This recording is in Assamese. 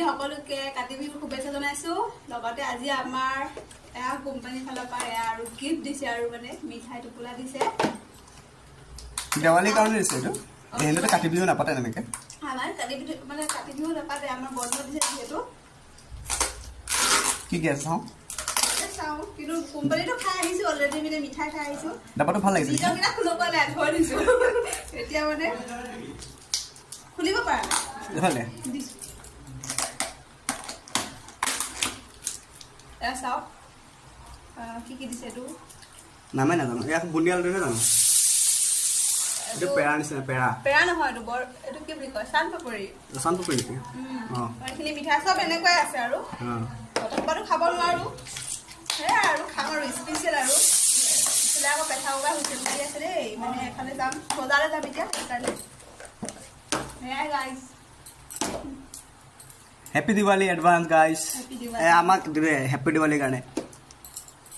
আজি সকলোকে কাতি বিহুৰ শুভেচ্ছা জনাইছো লগতে আজি আমাৰ এয়া কোম্পানী ফালৰ পৰা এয়া আৰু গিফ্ট দিছে আৰু মানে মিঠাই টুকুৰা দিছে দেৱালী কাৰণে দিছে এইটো এহেঁতে কাতি বিহু নাপাতে তেনেকে আমাৰ কাতি বিহু নাপাতে আমাৰ বন্ধ দিছে যিহেতু কি কি আছে চাওঁ কিন্তু কোম্পানীটো খাই আহিছো অলৰেডি মানে মিঠাই খাই আহিছো ডাবাটো ভাল লাগিছে যিটা খুলিব পালে থৈ দিছো এতিয়া মানে খুলিব পাৰা ভালে দিছো এয়া চাওঁ কি কি দিছে এইটো নামে নাজানো ইয়াক বুনিয়ালটোহে জানো এইটো পেৰা নিচিনা পেৰা নহয় এইটো বৰ এইটো কি বুলি কয় চানপপৰি নেকি এইখিনি মিঠাই চব এনেকুৱাই আছে আৰু প্ৰথমবাৰটো খাব নোৱাৰো সেয়া আৰু খাম আৰু স্পেচিয়েল আৰু এইফালে আকৌ পেঠা উগা হুইচেল মাৰি আছে দেই মানে এফালে যাম বজাৰলৈ যাম এতিয়া সেইকাৰণে সেয়াই guys happy Diwali advance guys আমাক দিলে হেপী দিৱালীৰ কাৰণে